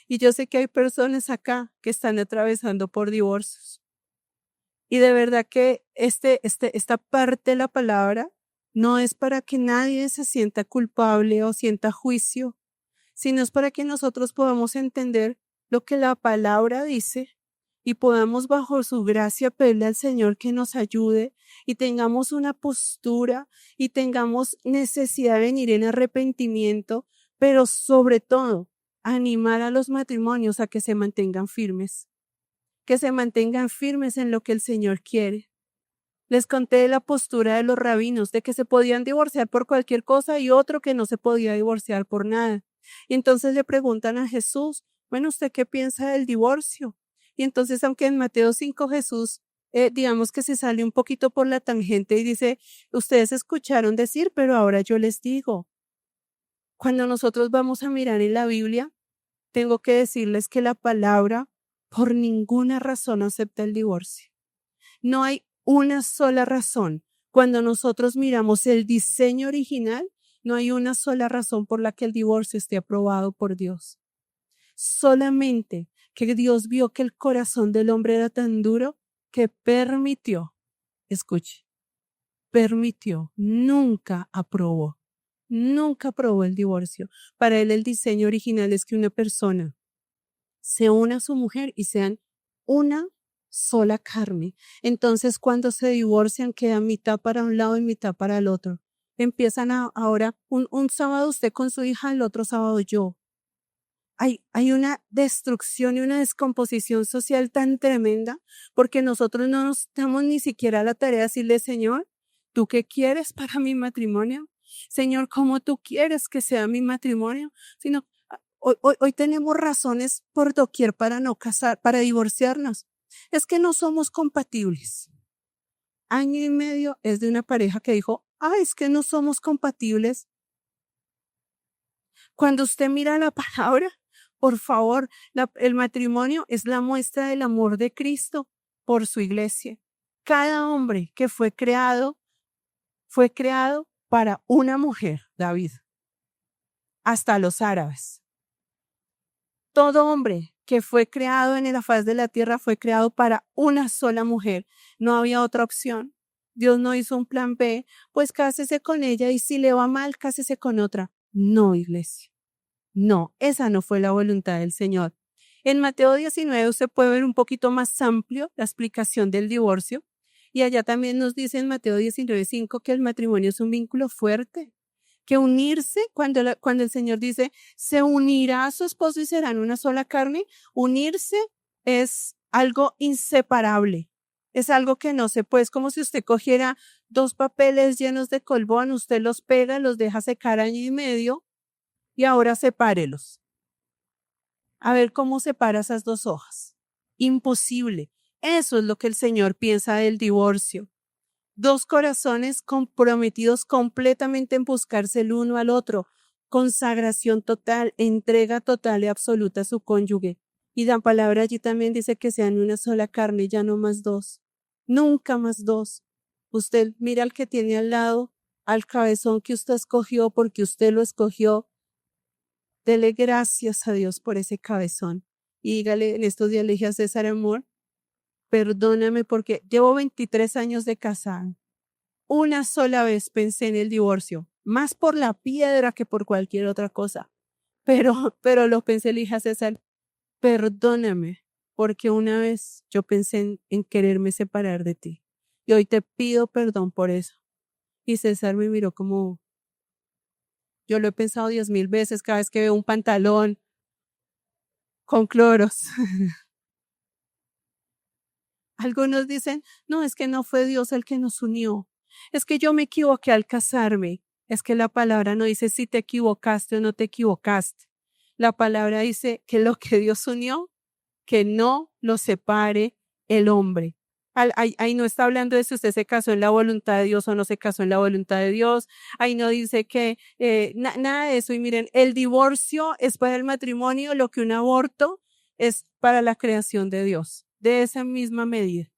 Y yo sé que hay personas acá que están atravesando por divorcios. Y de verdad que esta parte de la palabra no es para que nadie se sienta culpable o sienta juicio, sino es para que nosotros podamos entender lo que la palabra dice y podamos bajo su gracia pedirle al Señor que nos ayude y tengamos una postura y tengamos necesidad de venir en arrepentimiento, pero sobre todo animar a los matrimonios a que se mantengan firmes en lo que el Señor quiere. Les conté de la postura de los rabinos, de que se podían divorciar por cualquier cosa y otro que no se podía divorciar por nada. Y entonces le preguntan a Jesús, bueno, ¿usted qué piensa del divorcio? Y entonces, aunque en Mateo 5 Jesús, digamos que se sale un poquito por la tangente y dice, ustedes escucharon decir, pero ahora yo les digo. Cuando nosotros vamos a mirar en la Biblia, tengo que decirles que la palabra por ninguna razón acepta el divorcio. No hay una sola razón. Cuando nosotros miramos el diseño original, no hay una sola razón por la que el divorcio esté aprobado por Dios. Solamente que Dios vio que el corazón del hombre era tan duro que permitió, escuche, permitió, nunca aprobó el divorcio. Para él el diseño original es que una persona se una a su mujer y sean una sola carne. Entonces, cuando se divorcian, queda mitad para un lado y mitad para el otro. Empiezan ahora, un sábado usted con su hija, el otro sábado yo. Hay una destrucción y una descomposición social tan tremenda porque nosotros no nos damos ni siquiera la tarea de decirle, Señor, ¿tú qué quieres para mi matrimonio? Señor, ¿cómo tú quieres que sea mi matrimonio? Sino, hoy tenemos razones por doquier para no casar, para divorciarnos. Es que no somos compatibles. Año y medio es de una pareja que dijo, es que no somos compatibles. Cuando usted mira la palabra, por favor, el matrimonio es la muestra del amor de Cristo por su iglesia. Cada hombre que fue creado para una mujer, David, hasta los árabes. Todo hombre que fue creado en la faz de la tierra fue creado para una sola mujer. No había otra opción. Dios no hizo un plan B, pues cásese con ella y si le va mal, cásese con otra. No, iglesia. No, esa no fue la voluntad del Señor. En Mateo 19 usted puede ver un poquito más amplio la explicación del divorcio. Y allá también nos dice en Mateo 19:5 que el matrimonio es un vínculo fuerte. Que unirse, cuando el Señor dice, se unirá a su esposo y serán una sola carne, unirse es algo inseparable. Es algo que no se puede, es como si usted cogiera dos papeles llenos de colbón, usted los pega, los deja secar año y medio y ahora sepárelos. A ver cómo separa esas dos hojas. Imposible. Eso es lo que el Señor piensa del divorcio. Dos corazones comprometidos completamente en buscarse el uno al otro, consagración total, entrega total y absoluta a su cónyuge. Y la palabra allí también dice que sean una sola carne, ya no más dos. Nunca más dos. Usted mira al que tiene al lado, al cabezón que usted escogió porque usted lo escogió. Dele gracias a Dios por ese cabezón. Y dígale, en estos días le dije a César, amor, perdóname porque llevo 23 años de casada. Una sola vez pensé en el divorcio, más por la piedra que por cualquier otra cosa. Pero lo pensé, le dije a César, perdóname, porque una vez yo pensé en quererme separar de ti. Y hoy te pido perdón por eso. Y César me miró como, yo lo he pensado 10,000 veces cada vez que veo un pantalón con cloros. Algunos dicen, no, es que no fue Dios el que nos unió. Es que yo me equivoqué al casarme. Es que la palabra no dice si te equivocaste o no te equivocaste. La palabra dice que lo que Dios unió, que no lo separe el hombre. Ahí no está hablando de si usted se casó en la voluntad de Dios o no se casó en la voluntad de Dios. Ahí no dice que nada de eso. Y miren, el divorcio es para el matrimonio lo que un aborto es para la creación de Dios. De esa misma medida,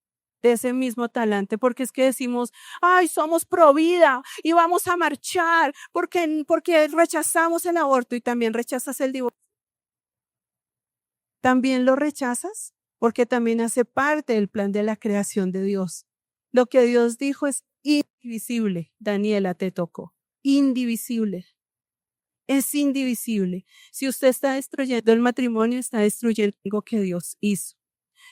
de ese mismo talante, porque es que decimos, somos pro vida y vamos a marchar porque rechazamos el aborto y también rechazas el divorcio. También lo rechazas porque también hace parte del plan de la creación de Dios. Lo que Dios dijo es indivisible. Daniela, te tocó. Indivisible. Es indivisible. Si usted está destruyendo el matrimonio, está destruyendo algo que Dios hizo.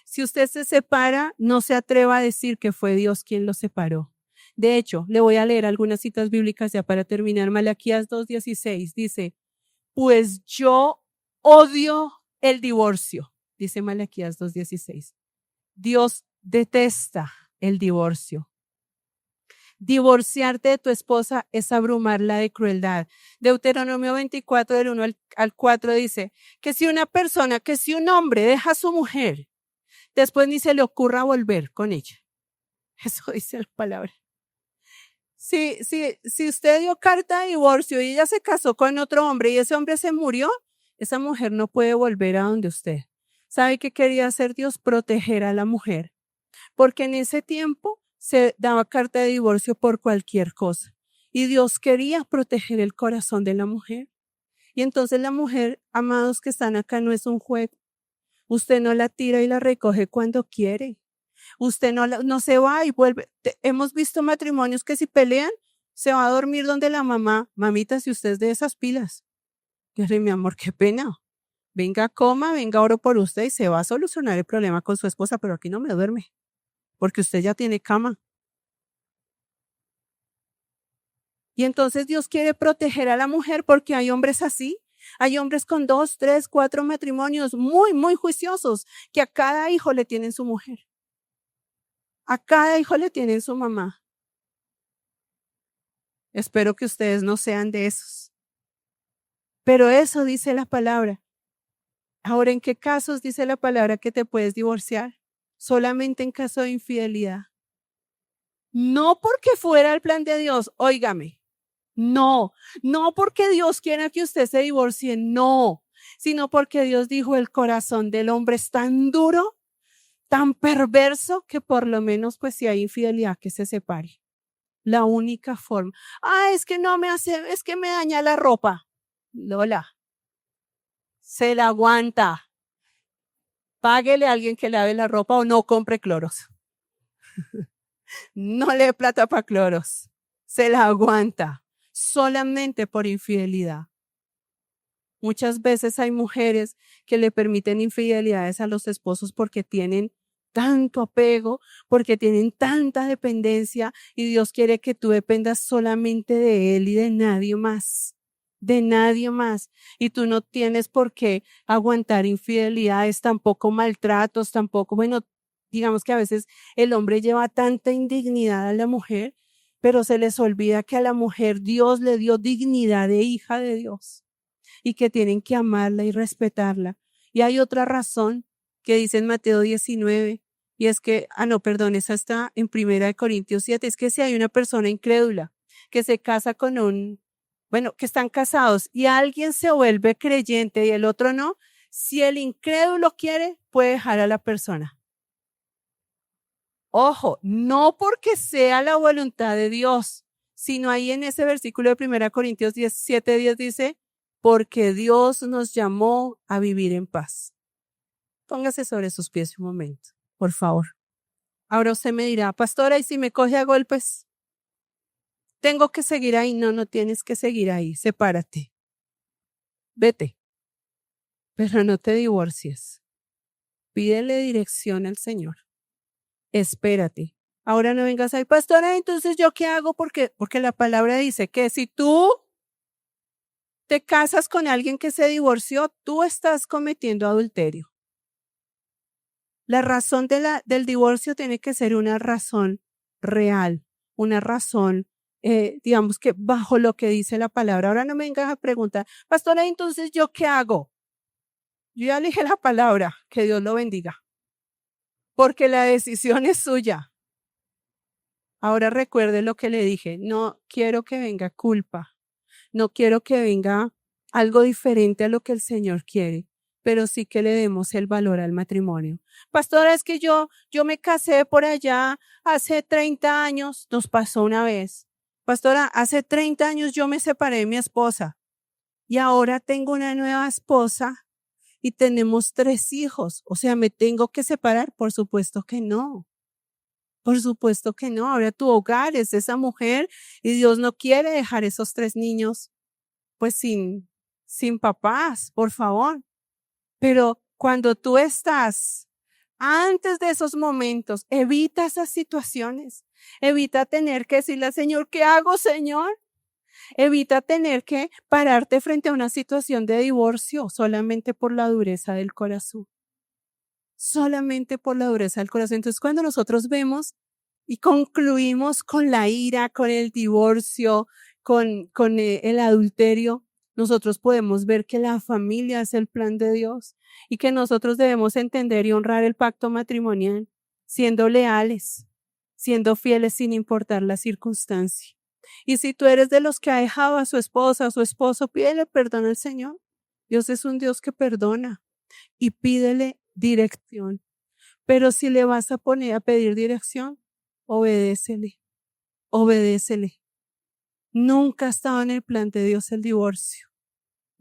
Si usted se separa, no se atreva a decir que fue Dios quien lo separó. De hecho, le voy a leer algunas citas bíblicas ya para terminar. Malaquías 2:16 dice, pues yo odio el divorcio, dice Malaquías 2:16. Dios detesta el divorcio. Divorciarte de tu esposa es abrumarla de crueldad. Deuteronomio 24, del 1 al 4 dice que si un hombre deja a su mujer, después ni se le ocurra volver con ella. Eso dice la palabra. Si usted dio carta de divorcio y ella se casó con otro hombre y ese hombre se murió, esa mujer no puede volver a donde usted. ¿Sabe qué quería hacer Dios? Proteger a la mujer. Porque en ese tiempo se daba carta de divorcio por cualquier cosa. Y Dios quería proteger el corazón de la mujer. Y entonces la mujer, amados que están acá, no es un juego. Usted no la tira y la recoge cuando quiere. Usted no se va y vuelve. Hemos visto matrimonios que si pelean, se va a dormir donde la mamá. Mamita, si usted es de esas pilas. Yo le digo, mi amor, qué pena. Venga, coma, venga, oro por usted y se va a solucionar el problema con su esposa, pero aquí no me duerme. Porque usted ya tiene cama. Y entonces Dios quiere proteger a la mujer porque hay hombres así. Hay hombres con 2, 3, 4 matrimonios muy, muy juiciosos que a cada hijo le tienen su mujer. A cada hijo le tienen su mamá. Espero que ustedes no sean de esos. Pero eso dice la palabra. Ahora, ¿en qué casos dice la palabra que te puedes divorciar? Solamente en caso de infidelidad. No porque fuera el plan de Dios, óigame. No porque Dios quiera que usted se divorcie, no, sino porque Dios dijo el corazón del hombre es tan duro, tan perverso, que por lo menos pues si hay infidelidad que se separe. La única forma. Es que no me hace, es que me daña la ropa. Lola, se la aguanta. Páguele a alguien que lave la ropa o no compre cloros. No le dé plata para cloros. Se la aguanta. Solamente por infidelidad. Muchas veces hay mujeres que le permiten infidelidades a los esposos porque tienen tanto apego, porque tienen tanta dependencia y Dios quiere que tú dependas solamente de Él y de nadie más, de nadie más. Y tú no tienes por qué aguantar infidelidades, tampoco maltratos, tampoco, bueno, digamos que a veces el hombre lleva tanta indignidad a la mujer, pero se les olvida que a la mujer Dios le dio dignidad de hija de Dios y que tienen que amarla y respetarla. Y hay otra razón que dice en Mateo 19, y es que, esa está en 1 Corintios 7, es que si hay una persona incrédula que se casa con que están casados y alguien se vuelve creyente y el otro no, si el incrédulo quiere, puede dejar a la persona. Ojo, no porque sea la voluntad de Dios, sino ahí en ese versículo de 1 Corintios 17:10 dice, porque Dios nos llamó a vivir en paz. Póngase sobre sus pies un momento, por favor. Ahora usted me dirá, pastora, ¿y si me coge a golpes? ¿Tengo que seguir ahí? No tienes que seguir ahí, sepárate. Vete, pero no te divorcies. Pídele dirección al Señor. Espérate. Ahora no vengas ahí, pastora, entonces ¿yo qué hago? Porque la palabra dice que si tú te casas con alguien que se divorció, tú estás cometiendo adulterio. La razón del divorcio tiene que ser una razón real, una razón, digamos que bajo lo que dice la palabra. Ahora no me vengas a preguntar, pastora, entonces ¿yo qué hago? Yo ya le dije la palabra, que Dios lo bendiga, porque la decisión es suya. Ahora recuerde lo que le dije, no quiero que venga culpa, no quiero que venga algo diferente a lo que el Señor quiere, pero sí que le demos el valor al matrimonio. Pastora, es que yo me casé por allá hace 30 años, nos pasó una vez. Pastora, hace 30 años yo me separé de mi esposa y ahora tengo una nueva esposa y tenemos 3 hijos. O sea, ¿me tengo que separar? Por supuesto que no. Por supuesto que no. Ahora tu hogar es esa mujer y Dios no quiere dejar esos 3 niños pues sin papás, por favor. Pero cuando tú estás antes de esos momentos, evita esas situaciones. Evita tener que decirle al Señor, ¿qué hago, Señor? Evita tener que pararte frente a una situación de divorcio solamente por la dureza del corazón. Solamente por la dureza del corazón. Entonces, cuando nosotros vemos y concluimos con la ira, con el divorcio, con el adulterio, nosotros podemos ver que la familia es el plan de Dios y que nosotros debemos entender y honrar el pacto matrimonial, siendo leales, siendo fieles sin importar la circunstancia. Y si tú eres de los que ha dejado a su esposa o su esposo, pídele perdón al Señor. Dios es un Dios que perdona y pídele dirección. Pero si le vas a poner a pedir dirección, obedécele, obedécele. Nunca ha estado en el plan de Dios el divorcio,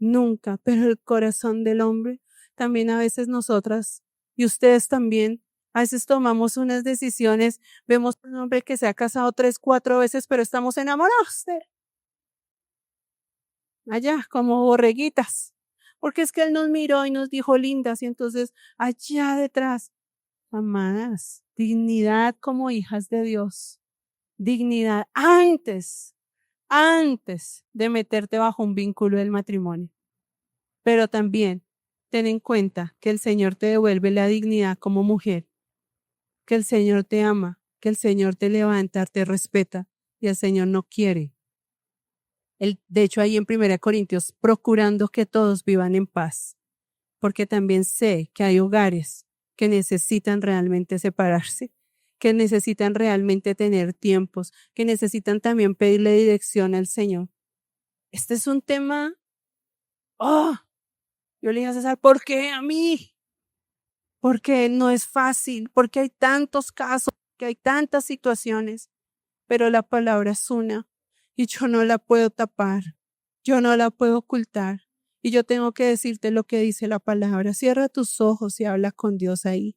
nunca, pero el corazón del hombre, también a veces nosotras y ustedes también, a veces tomamos unas decisiones, vemos un hombre que se ha casado 3, 4 veces, pero estamos enamorados de él. Allá, como borreguitas, porque es que él nos miró y nos dijo lindas y entonces allá detrás, amadas, dignidad como hijas de Dios, dignidad antes de meterte bajo un vínculo del matrimonio. Pero también ten en cuenta que el Señor te devuelve la dignidad como mujer, que el Señor te ama, que el Señor te levanta, te respeta y el Señor no quiere. De hecho, ahí en 1 Corintios, procurando que todos vivan en paz, porque también sé que hay hogares que necesitan realmente separarse, que necesitan realmente tener tiempos, que necesitan también pedirle dirección al Señor. Este es un tema, yo le dije a César, ¿por qué a mí? Porque no es fácil, porque hay tantos casos, que hay tantas situaciones, pero la palabra es una y yo no la puedo tapar, yo no la puedo ocultar y yo tengo que decirte lo que dice la palabra. Cierra tus ojos y habla con Dios ahí.